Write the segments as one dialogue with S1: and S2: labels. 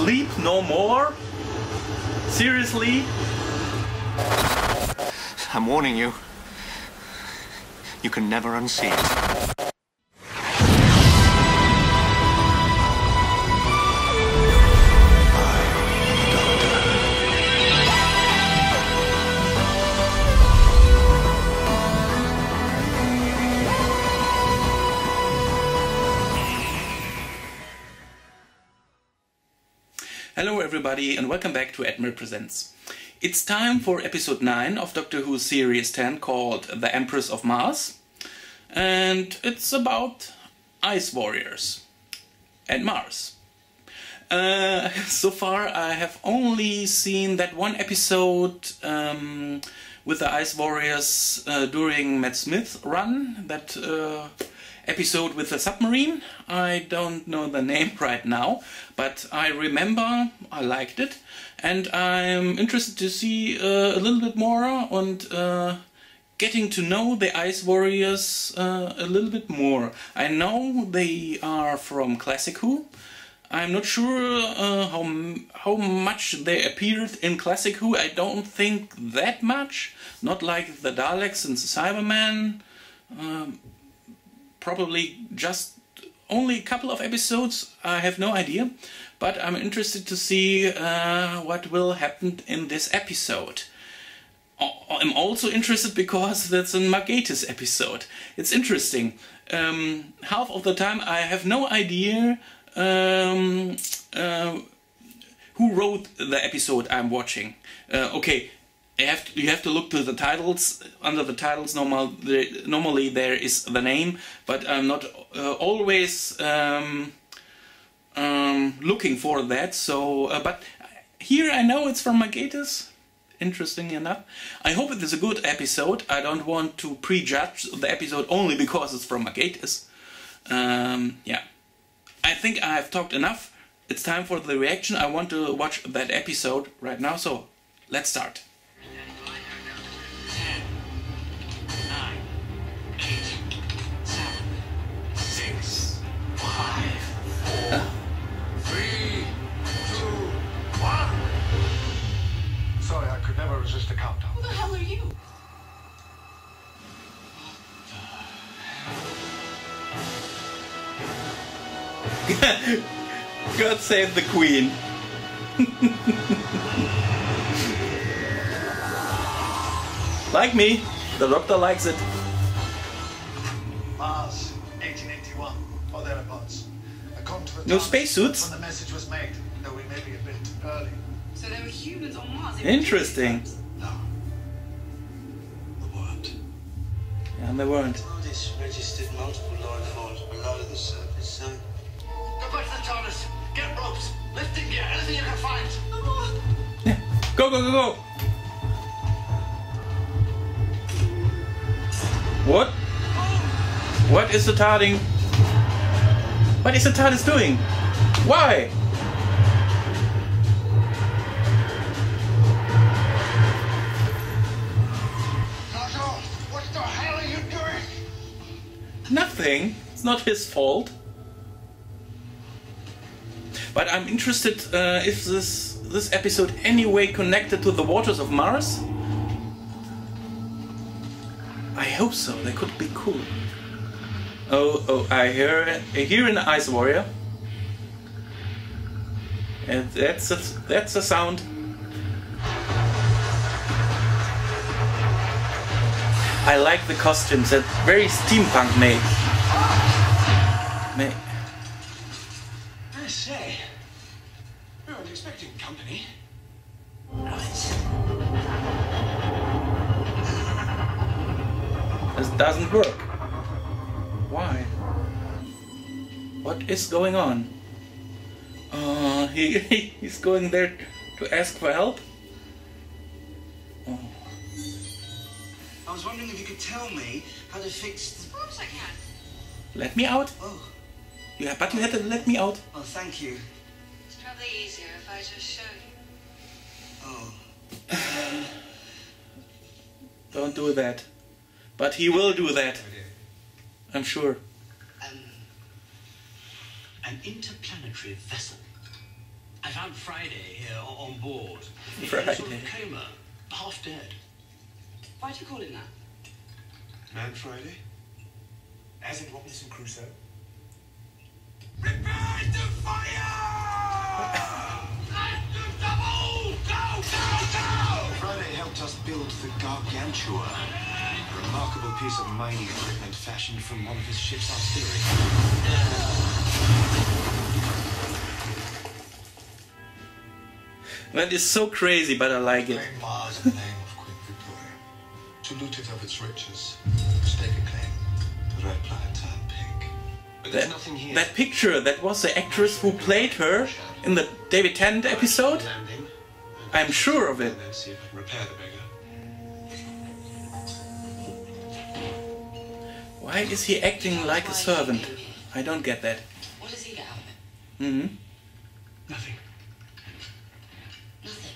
S1: Sleep no more? Seriously?
S2: I'm warning you. You can never unsee it.
S1: Hello everybody and welcome back to ADmiral Presents. It's time for episode 9 of Doctor Who Series 10 called The Empress of Mars. And it's about ice warriors and Mars. So far I have only seen that one episode with the ice warriors during Matt Smith's run. That episode with the submarine. I don't know the name right now, but I remember I liked it, and I'm interested to see a little bit more and getting to know the Ice Warriors a little bit more. I know they are from Classic Who. I'm not sure how much they appeared in Classic Who. I don't think that much. Not like the Daleks and the Cybermen. Probably just only a couple of episodes, I have no idea, but I'm interested to see what will happen in this episode. I'm also interested because that's a Margatis episode. It's interesting. Half of the time I have no idea who wrote the episode I'm watching. Okay. You have to look to the titles. Under the titles normally there is the name, but I'm not always looking for that. So, but here I know it's from Margatis. Interesting enough. I hope it is a good episode. I don't want to prejudge the episode only because it's from Margatis. Yeah, I think I have talked enough. It's time for the reaction. I want to watch that episode right now. So let's start.
S3: 3, 2, 1. Sorry, I could never resist a countdown.
S4: Who the hell are you?
S1: God save the Queen. Like me, the Doctor likes it.
S3: Mars, 1881, or thereabouts.
S1: No spacesuits?
S3: When the message was made, though we may be a bit early.
S4: So there were humans on Mars?
S1: Interesting.
S3: No. There weren't.
S1: Yeah, there weren't.
S5: This registered multiple life forms below the surface, so...
S3: Go back to the TARDIS. Get ropes, lifting gear, anything you can find.
S1: Yeah. Go, go, go, go! What? What is the TARDIS? What is the TARDIS doing? Why?
S3: Doctor, what the hell are you doing?
S1: Nothing. It's not his fault. But I'm interested if this episode anyway connected to the waters of Mars. I hope so. They could be cool. Oh! I hear an ice warrior, and that's a sound. I like the costumes. They're very steampunk made.
S3: I say, we weren't expecting company.
S1: This doesn't work. Why? What is going on? He's going there to ask for help? Oh.
S5: I was wondering if you could tell me how to fix the...
S4: Of course I can.
S1: Let me out?
S5: Oh.
S1: Yeah, but you had to let me out.
S5: Oh, thank you.
S4: It's probably easier if I just show you.
S5: Oh.
S1: Don't do that. But he will do that. I'm sure.
S6: An interplanetary vessel. A
S5: found Friday here on board. He's
S1: Friday.
S5: sort of coma, half dead.
S6: Why do you call him that?
S3: Man Friday?
S7: As in Robinson Crusoe?
S3: Prepare to fire! And to double! Go, go, go!
S8: Friday helped us build the Gargantua, a remarkable piece of mining equipment fashioned from one of his ship's artillery.
S1: That is so crazy, but I like it.
S3: Claim Mars in the name of Queen Victoria. To loot it of its riches. Stake a claim. The red planet turned pink. But there's nothing here.
S1: That picture, that was the actress who played her in the David Tennant episode?
S3: Landing.
S1: I'm sure of it.
S3: And then see if I can repair the beggar.
S1: Why is he acting like a servant? I don't get that.
S6: What does he get out of it?
S1: Mm-hmm.
S5: Nothing.
S6: Nothing.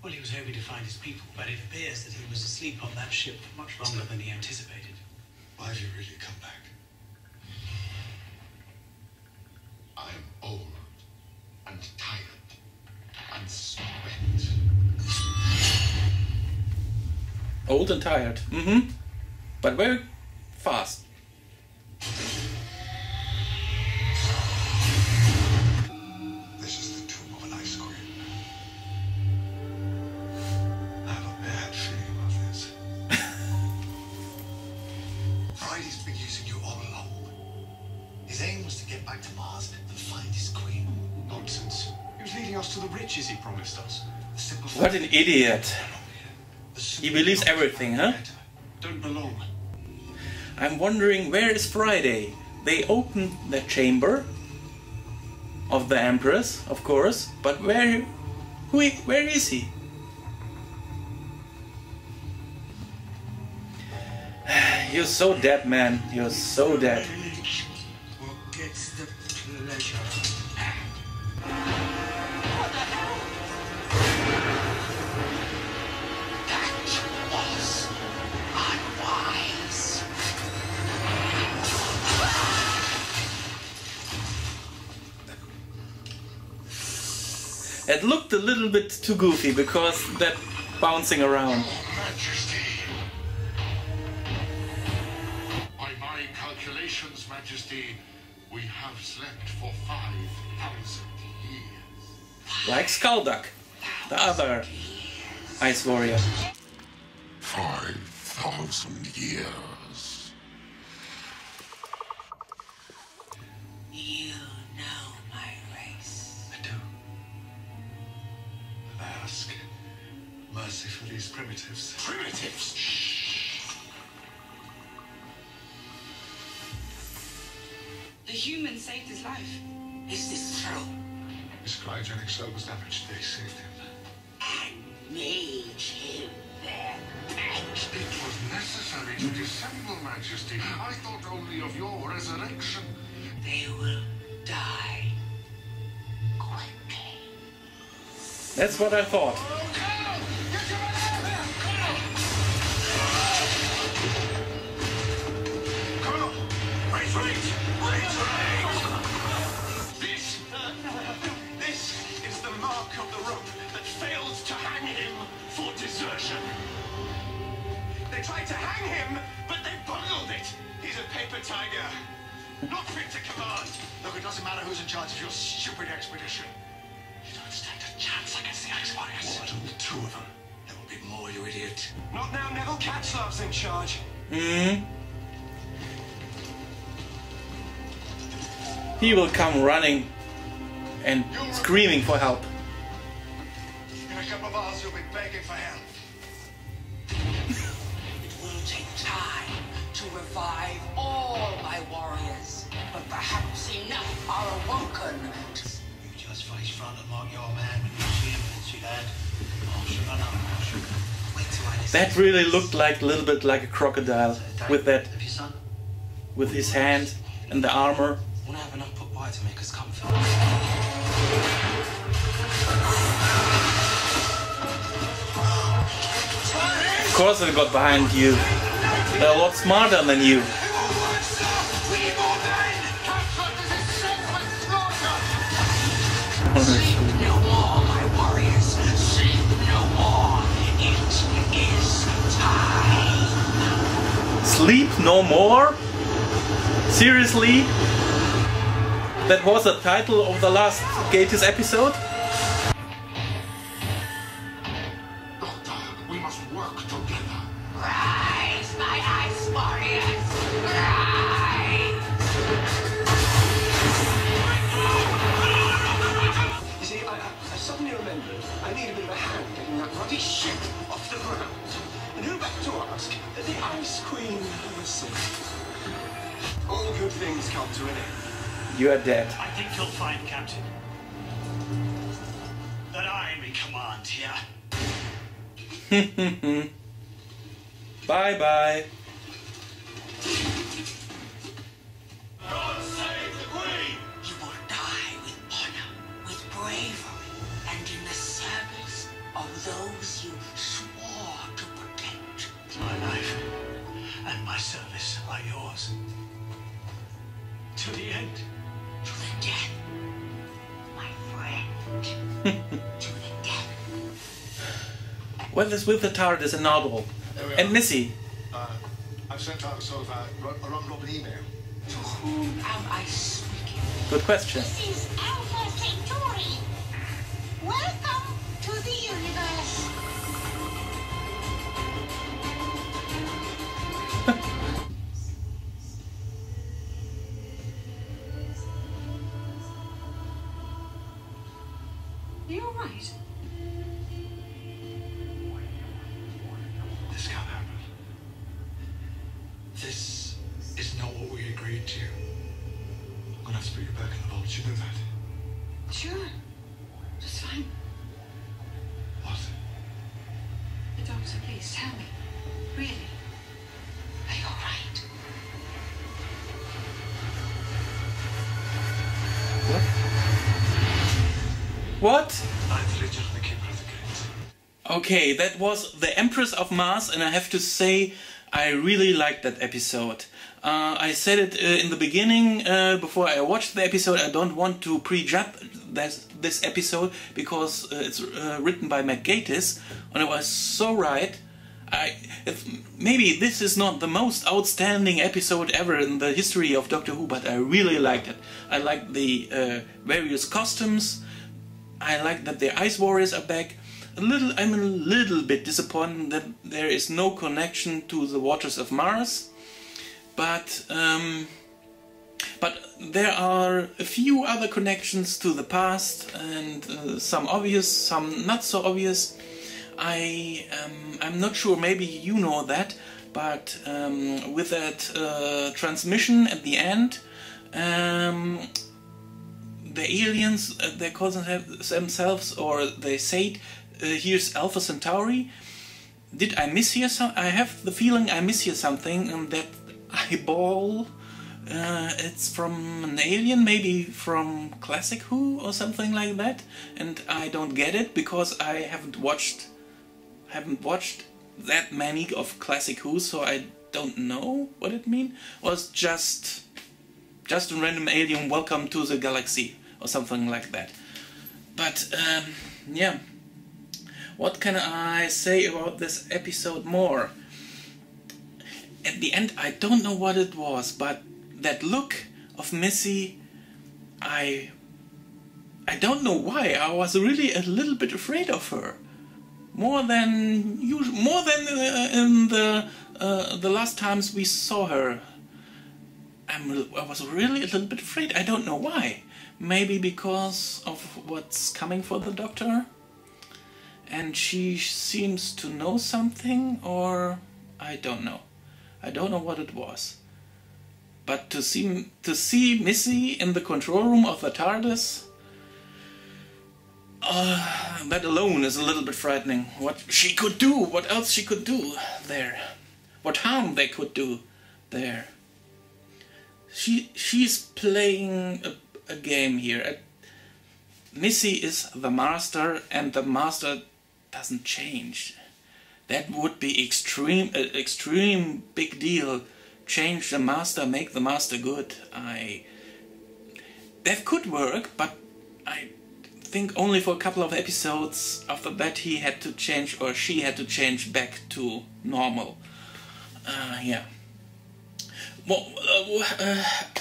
S5: Well, he was hoping to find his people, but it appears that he was asleep on that ship for much longer than he anticipated.
S3: Why have you really come back? I am old and tired and spent.
S1: Old and tired. Mm-hmm. But very fast.
S3: This is the tomb of an ice queen. I have a bad feeling about this. Friday's been using you all along. His aim was to get back to Mars and find his queen. Nonsense. He was leading us to the riches he promised us. The simple
S1: What an idiot. He believes everything, huh?
S3: Don't belong.
S1: I'm wondering, where is Friday? They opened the chamber of the Empress, of course, but where is he? You're so dead, man. You're so dead.
S5: What gets the pleasure?
S1: It looked a little bit too goofy because that bouncing around.
S3: Majesty. By my calculations, Majesty, we have slept for 5,000 years.
S1: Like Skullduck, the other ice warrior.
S3: 5,000 years.
S6: You know my race.
S3: I do. And I ask mercy for these primitives. Primitives?
S6: The human saved his life. Is this true?
S3: His cryogenic cell was damaged. They saved him.
S6: And made him their pet.
S3: It was necessary to dissemble, Majesty. I thought only of your resurrection.
S6: They will die quickly.
S1: That's what I thought.
S3: Colonel! Retreat! Retreat! This is the mark of the rope that failed to hang him for desertion. They tried to hang him, but they bundled it. He's a paper tiger. Not fit to command. Look, it doesn't matter who's in charge of your stupid expedition. You don't stand a chance against the Ice Warriors. What, only 2 of them? There will be more, you idiot. Not now, Neville Catchlove's in charge.
S1: He will come running and screaming for help.
S3: In a couple of hours, you'll be begging for help.
S6: It will take time to revive all my warriors, but perhaps enough are awoken.
S5: You just face front and mark your man when you see him, Missy, lad. Marshal, run up, Marshal. Wait till I listen.
S1: That really looked like a little bit like a crocodile with that,
S5: Have you, son?
S1: with his hand and the armor.
S5: Want to have enough put by to make us comfy?
S1: Of course I got behind you. They're a lot smarter than you.
S6: No more
S1: Sleep No More? Seriously? That was the title of the last Gatiss episode?
S3: Doctor, we must work together.
S6: Rise, my ice warriors! Rise!
S8: You see, I suddenly remembered I need a bit of a hand getting that bloody ship off the ground. And who better to ask than the Ice Queen herself? All good things come to an end.
S1: You are dead.
S5: I think you'll find, Captain, that I'm in command here.
S1: Bye bye.
S3: God save the Queen!
S6: You will die with honor, with bravery, and in the service of those you swore to protect.
S5: My life and my service are yours. To the end.
S6: To the death, my friend. To the death.
S1: What is with the TARDIS and Nardole? And Missy?
S8: I've sent out a sort of a round-robin email.
S6: To whom am I speaking?
S1: Good question.
S4: This is Alpha Centauri. Welcome to the universe. You're right.
S8: This can't happen. This is not what we agreed to. I'm gonna have to put you back in the vault. You know that?
S4: Sure. That's fine.
S8: What?
S4: The doctor, please tell me. Really? Are you alright?
S1: What?
S8: I've literally the keeper of the gates.
S1: Okay, that was The Empress of Mars, and I have to say, I really liked that episode. I said it in the beginning, before I watched the episode, I don't want to prejudge this episode, because it's written by Matt Gatiss, and it was so right. Maybe this is not the most outstanding episode ever in the history of Doctor Who, but I really liked it. I liked the various costumes. I like that the Ice Warriors are back. I'm a little bit disappointed that there is no connection to the waters of Mars, but there are a few other connections to the past, and some obvious, some not so obvious. I'm not sure. Maybe you know that, but with that transmission at the end. The aliens, they call themselves, or they say, here's Alpha Centauri. Did I mishear some? I have the feeling I mishear something, and that eyeball, it's from an alien, maybe from Classic Who or something like that, and I don't get it because I haven't watched that many of Classic Who, so I don't know what it means. Or it's just a random alien, welcome to the galaxy, or something like that. But, yeah. What can I say about this episode more? At the end, I don't know what it was, but that look of Missy, I don't know why. I was really a little bit afraid of her. More than usual, more than in the last times we saw her. I was really a little bit afraid. I don't know why. Maybe because of what's coming for the Doctor, and she seems to know something, or I don't know. I don't know what it was. But to see Missy in the control room of the TARDIS, that alone is a little bit frightening. What she could do, what else she could do there, what harm they could do there. She's playing a game here. Missy is the master, and the master doesn't change. That would be extreme big deal. Change the master, make the master good. That could work, but I think only for a couple of episodes. After that he had to change, or she had to change back to normal. Yeah. Well,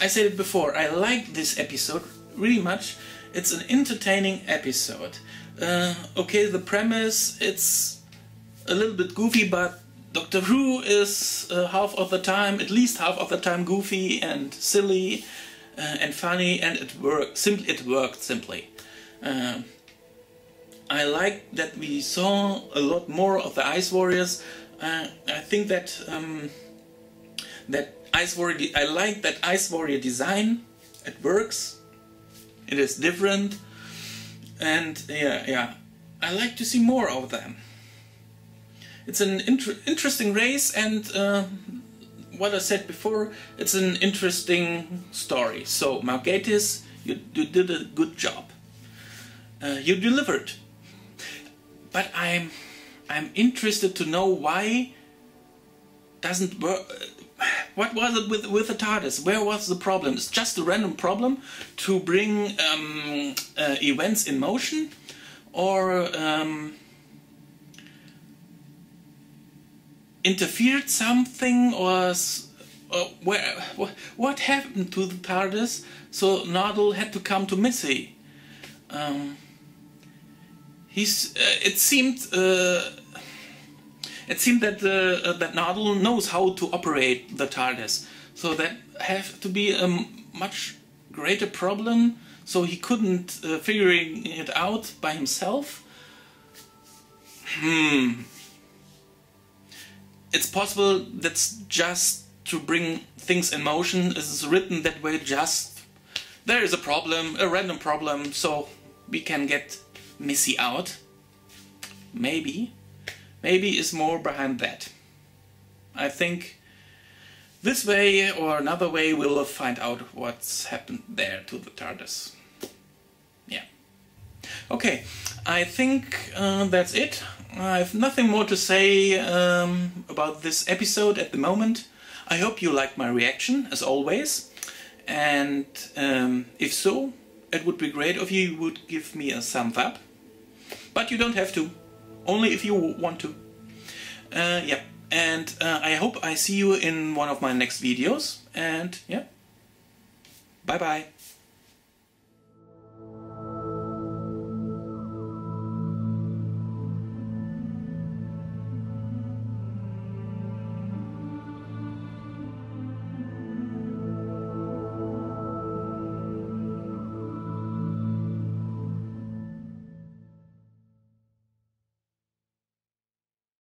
S1: I said it before, I like this episode really much. It's an entertaining episode. Okay, the premise, it's a little bit goofy, but Doctor Who is half of the time, at least half of the time, goofy and silly and funny, and it worked simply. I like that we saw a lot more of the Ice Warriors. I think that I like that Ice Warrior design. It works. It is different, and yeah, I like to see more of them. It's an interesting race, and what I said before, it's an interesting story. So Mark Gatiss, you did a good job. You delivered. But I'm interested to know why doesn't work. What was it with the TARDIS? Where was the problem? It's just a random problem to bring events in motion, or interfered something, or what happened to the TARDIS? So Nardole had to come to Missy. It seemed that that Nardole knows how to operate the TARDIS, so that have to be a much greater problem. So he couldn't figuring it out by himself. It's possible that's just to bring things in motion. It's written that way. Just there is a problem, a random problem, so we can get Missy out. Maybe is more behind that. I think this way or another way we'll find out what's happened there to the TARDIS. Yeah. Okay, I think that's it. I have nothing more to say about this episode at the moment. I hope you liked my reaction, as always. And if so, it would be great if you would give me a thumbs up. But you don't have to. Only if you want to. Yeah. And I hope I see you in one of my next videos. And yeah. Bye bye.